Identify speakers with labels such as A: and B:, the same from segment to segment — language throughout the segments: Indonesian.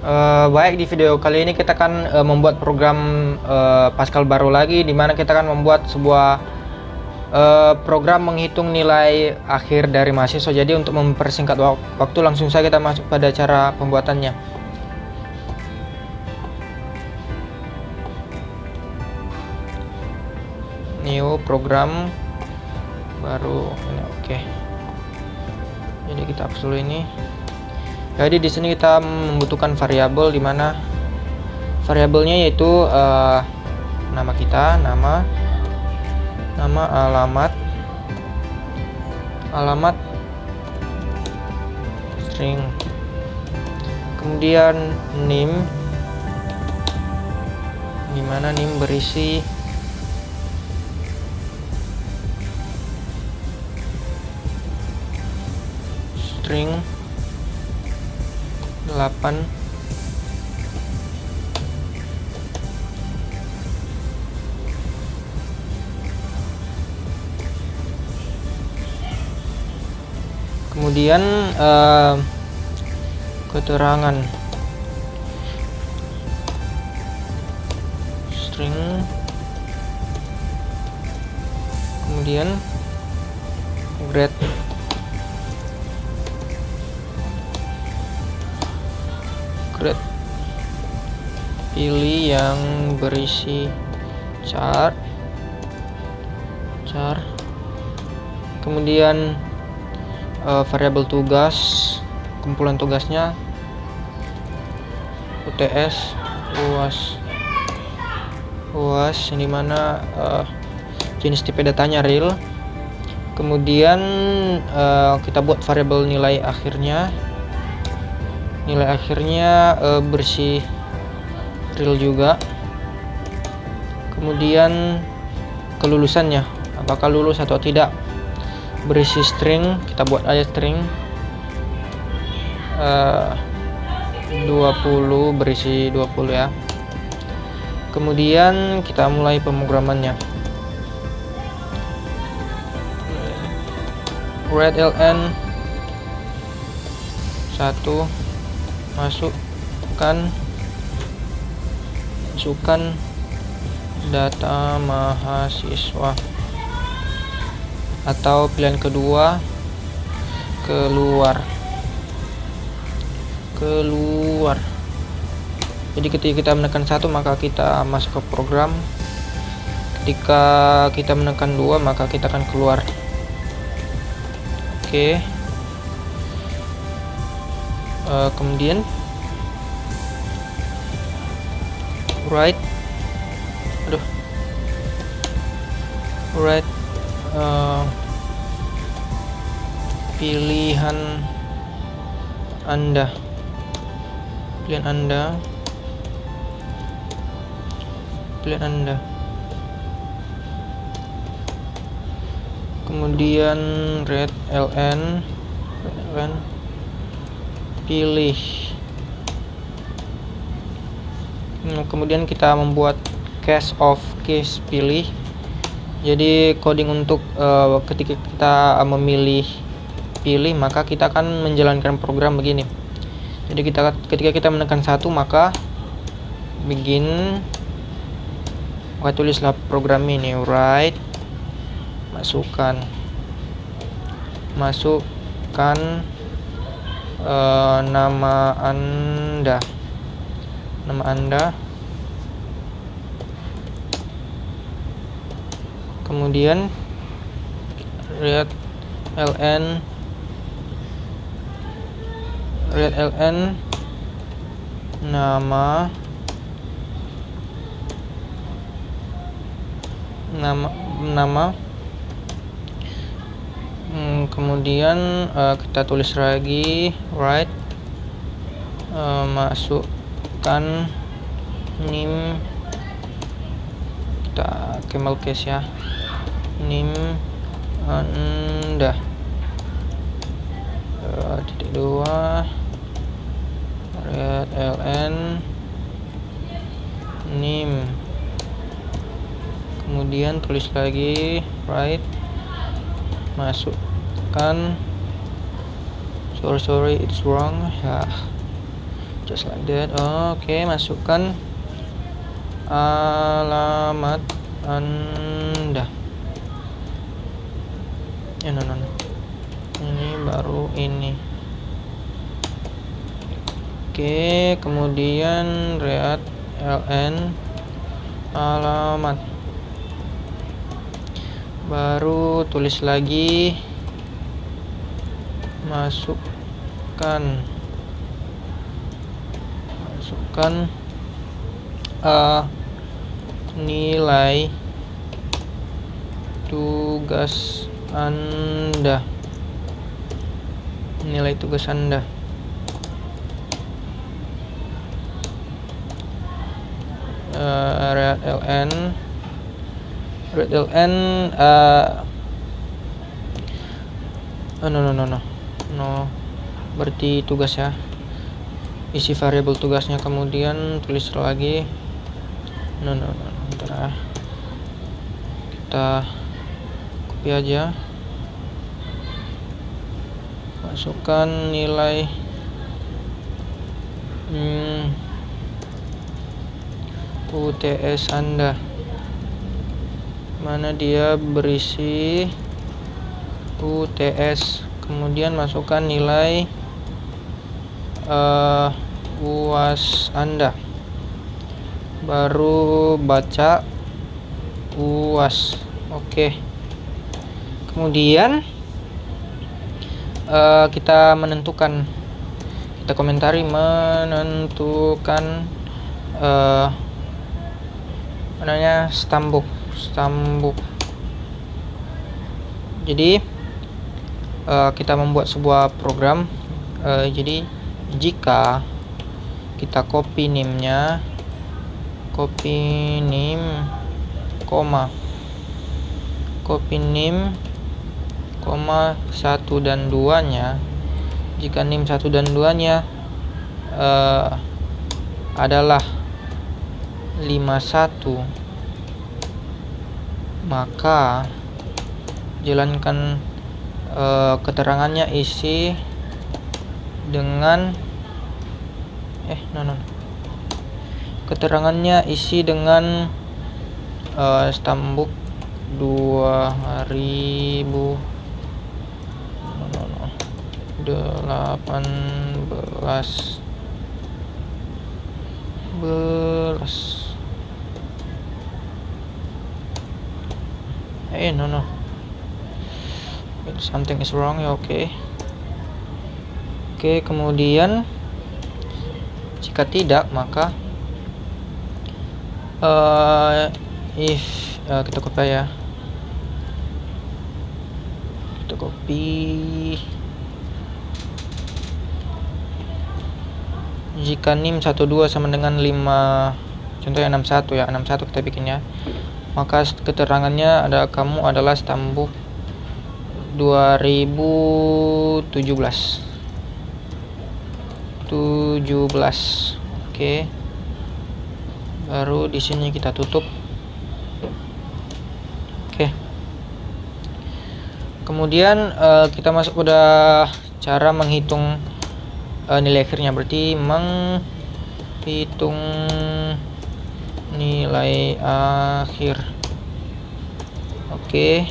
A: Baik, di video kali ini kita akan membuat program Pascal baru lagi, di mana kita akan membuat sebuah program menghitung nilai akhir dari mahasiswa. Jadi untuk mempersingkat waktu, langsung saja kita masuk pada cara pembuatannya. New program baru ini, oke. Jadi kita hapus dulu ini. Jadi di sini kita membutuhkan variabel, di mana variabelnya yaitu nama kita, nama alamat string, kemudian name, di mana name berisi string 8, kemudian keterangan string, kemudian grade, pilih yang berisi char, kemudian variabel tugas, kumpulan tugasnya UTS UAS, yang dimana jenis tipe datanya real. Kemudian kita buat variabel nilai akhirnya bersih real juga. Kemudian kelulusannya, apakah lulus atau tidak, berisi string, kita buat aja string 20, berisi 20 ya. Kemudian kita mulai pemrogramannya. Read ln 1, masukkan data mahasiswa, atau pilihan kedua keluar. Jadi ketika kita menekan 1 maka kita masuk ke program, ketika kita menekan 2 maka kita akan keluar. Oke. Kemudian write pilihan Anda, kemudian read ln pilih. Kemudian kita membuat case pilih. Jadi coding untuk ketika kita memilih pilih, maka kita akan menjalankan program begini. Jadi ketika kita menekan 1 maka begin, maka tulislah program ini, write, masukkan nama Anda, kemudian read ln nama, kemudian kita tulis lagi write, masukkan name, kita camel case ya, name Anda, titik 2 read ln name, kemudian tulis lagi write, masukkan sorry it's wrong ya. just like that. Oke, masukkan alamat Anda. No. Ini baru ini. Oke, kemudian read ln alamat, baru tulis lagi, masukkan nilai tugas Anda. Read ln no, berarti tugas ya, isi variabel tugasnya, kemudian tulis lagi. Bentar ya, kita copy aja, masukkan nilai UTS Anda, mana dia berisi UTS, kemudian masukkan nilai UAS Anda, baru baca UAS. Oke, kemudian kita komentari menentukan stambuk. Jadi kita membuat sebuah program. Jadi jika kita copy name-nya, copy name, koma 1 dan 2-nya, jika name 1 dan 2-nya adalah 51, maka jalankan keterangannya isi dengan stambuk 2018. Something is wrong ya. Oke, kemudian jika tidak, maka if kita copy ya, jika nim 12 sama dengan 5, contohnya 61 ya, 61 kita bikinnya, maka keterangannya kamu adalah stambuk 2017. Oke, baru di sini kita tutup. Oke, kemudian kita masuk pada cara menghitung nilai akhirnya, berarti menghitung nilai akhir. Oke,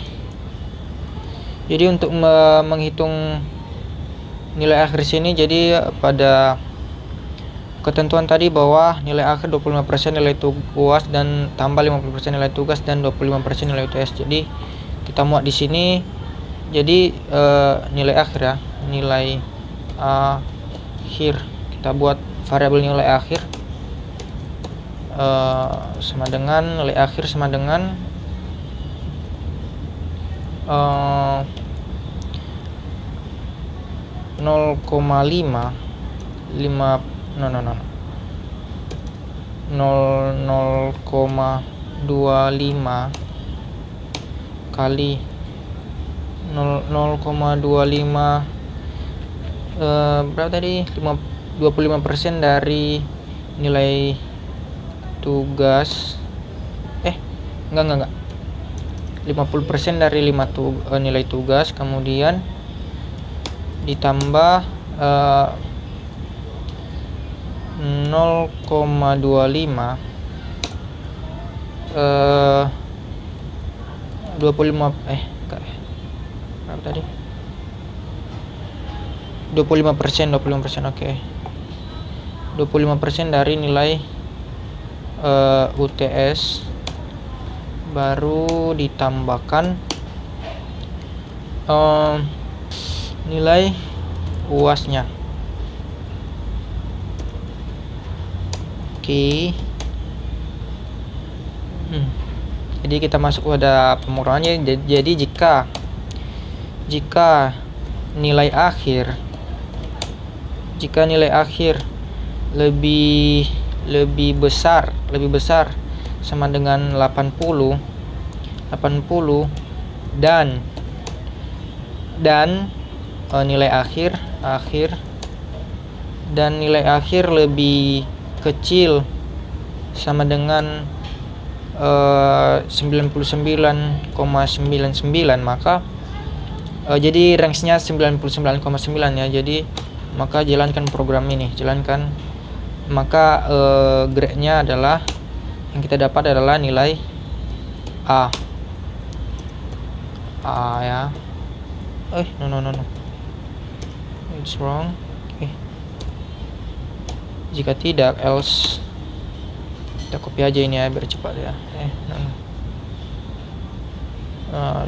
A: jadi untuk menghitung nilai akhir sini, jadi pada ketentuan tadi bahwa nilai akhir 25% nilai tugas dan tambah 50% nilai tugas dan 25% nilai UTS. Jadi kita muat di sini, jadi nilai akhir ya, nilai akhir, kita buat variabel nilai akhir sama dengan nilai akhir sama dengan 0,25 kali 0,25 berapa tadi, 25% dari nilai tugas, enggak 50% dari nilai tugas, kemudian ditambah 0,25 25 berapa tadi? 25%, oke. 25% dari nilai UTS, baru ditambahkan nilai UASnya. Oke. Jadi kita masuk pada pemrogramannya. Jadi jika nilai akhir lebih besar sama dengan 80 dan nilai akhir lebih kecil sama dengan 99,99, maka jadi range-nya 99,9 ya. Jadi maka jalankan program ini, maka grade-nya adalah, yang kita dapat adalah nilai A ya. No, it's wrong. Jika tidak, else. Kita copy aja ini ya biar cepat ya.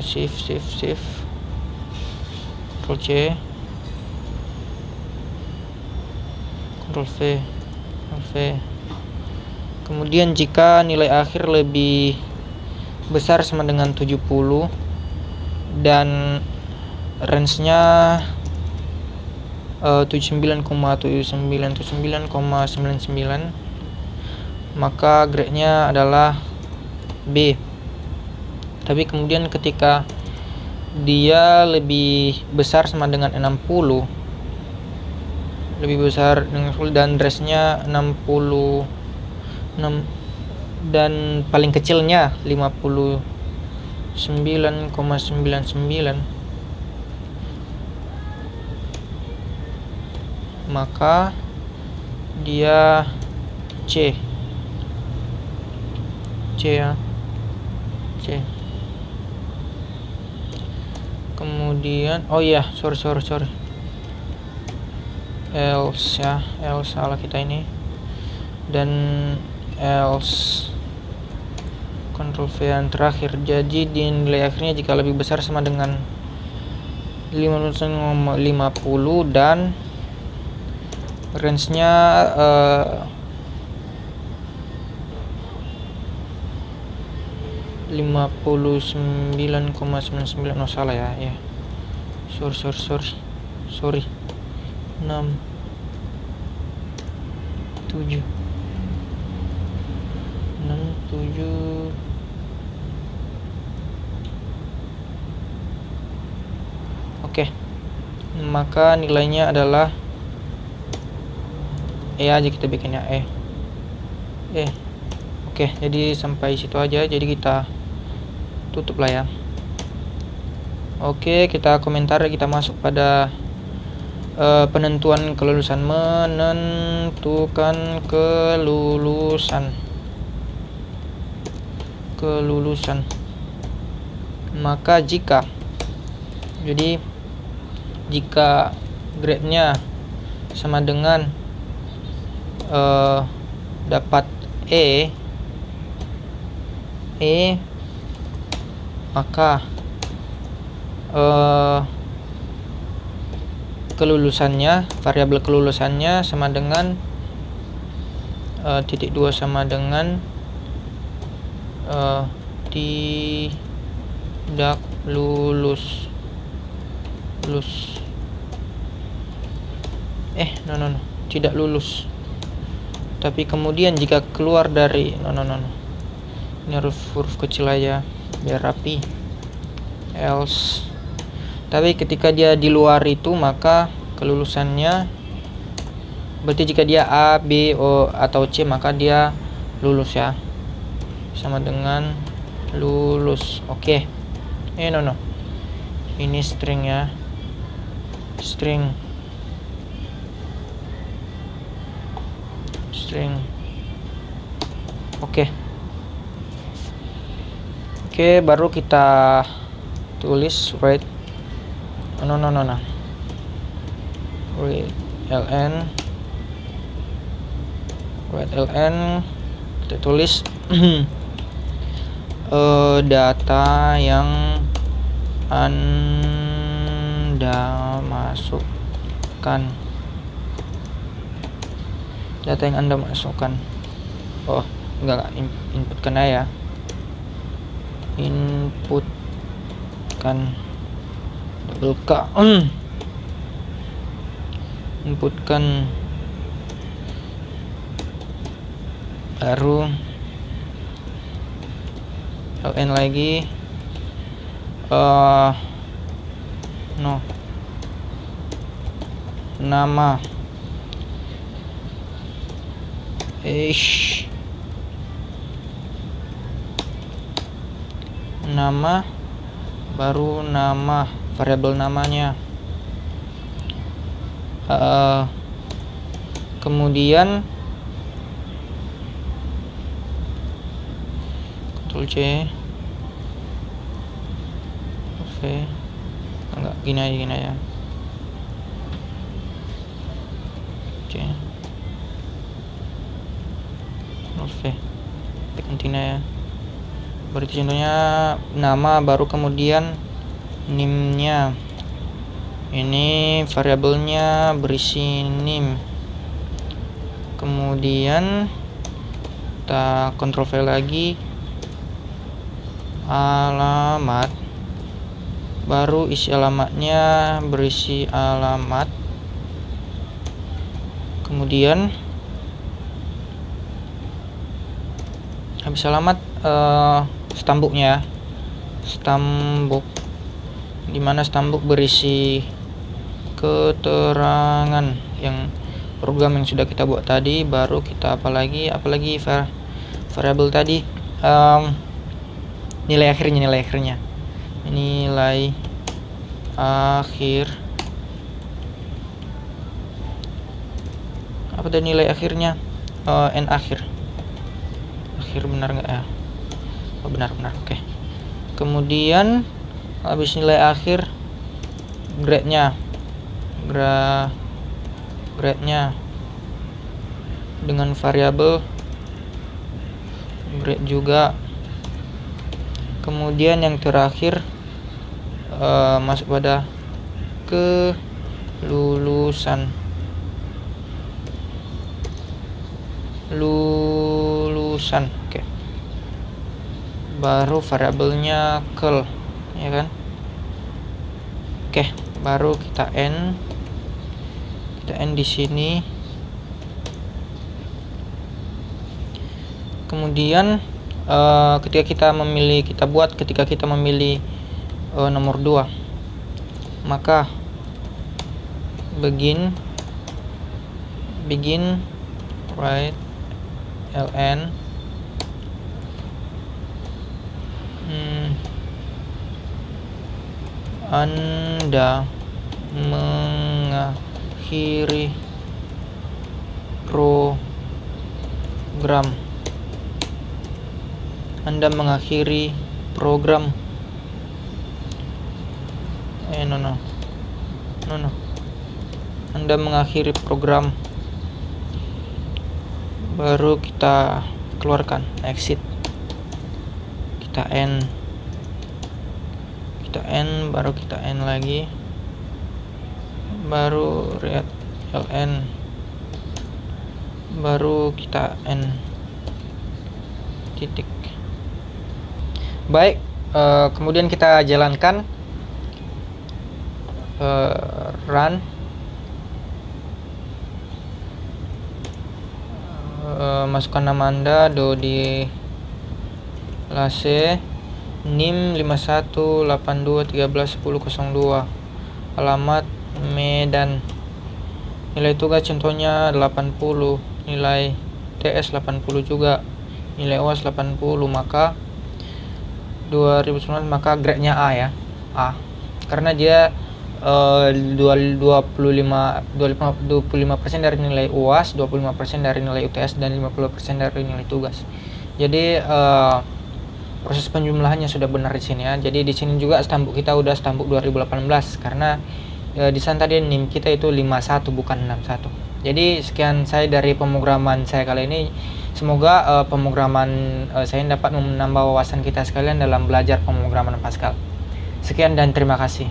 A: Shift Ctrl C, Ctrl V. Kemudian jika nilai akhir lebih besar sama dengan 70 dan range-nya 79,99, maka grade-nya adalah B. Tapi kemudian ketika dia lebih besar sama dengan 60, dan range-nya 60 dan paling kecilnya 59,99, maka dia C ya. C. Kemudian sorry, else ya, salah kita ini, dan else Ctrl V yang terakhir. Jadi di nilai akhirnya jika lebih besar sama dengan 50 dan range-nya 59,99. Salah ya. Sorry. 6 7. Oke. Maka nilainya adalah E aja, kita bikinnya E. Oke, jadi sampai situ aja. Jadi kita tutup lah ya. Oke, kita masuk pada penentuan kelulusan. Menentukan kelulusan. Maka jika grade-nya sama dengan dapat E, maka variabel kelulusannya sama dengan titik 2 sama dengan tidak lulus. Tidak lulus. Tapi kemudian jika keluar dari ini huruf kecil aja biar rapi. Else. Tapi ketika dia di luar itu, maka kelulusannya berarti jika dia A, B, O atau C, maka dia lulus ya. Sama dengan lulus. Oke. Ini string ya. String. string. Oke, baru kita tulis read read ln, kita tulis data yang Anda masukkan. Oh, enggak, inputkan aja ya. Inputkan double K. Inputkan, baru ln lagi. Nama nama, baru nama variabel namanya. Kemudian Ctrl C, enggak, gini aja. C, continue ya. Berarti contohnya nama, baru kemudian name-nya. Ini variabelnya berisi name. Kemudian kita Ctrl V lagi, alamat, baru isi alamatnya berisi alamat. Kemudian habis alamat, stambuknya, dimana stambuk berisi keterangan yang program yang sudah kita buat tadi. Baru kita apalagi variabel tadi, nilai akhirnya, nilai akhir. Apa tadi nilai akhirnya? N akhir, benar nggak ya? Oh, benar. Oke. Kemudian habis nilai akhir, grade-nya dengan variabel grade juga. Kemudian yang terakhir, masuk pada kelulusan. Oke. Baru variabelnya kel, ya kan? Oke, baru kita end di sini. Kemudian ketika kita memilih nomor 2, maka begin write ln Anda mengakhiri program. Anda mengakhiri program. Anda mengakhiri program. Baru kita keluarkan, exit. Kita end, baru kita end lagi. Baru read ln, baru kita end, titik. Baik, kemudian kita jalankan, run. Masukkan nama Anda, Dodi Lase, NIM 5182131002, alamat Medan, nilai tugas contohnya 80, nilai TS 80 juga, nilai UAS 80, maka 2019, maka grade-nya A ya, A, karena dia 25% dari nilai UAS, 25% dari nilai UTS, dan 50% dari nilai tugas. Jadi proses penjumlahannya sudah benar di sini ya. Jadi di sini juga stambuk kita udah stambuk 2018 karena di sana tadi NIM kita itu 51 bukan 61. Jadi sekian saya dari pemrograman saya kali ini. Semoga pemrograman saya dapat menambah wawasan kita sekalian dalam belajar pemrograman Pascal. Sekian dan terima kasih.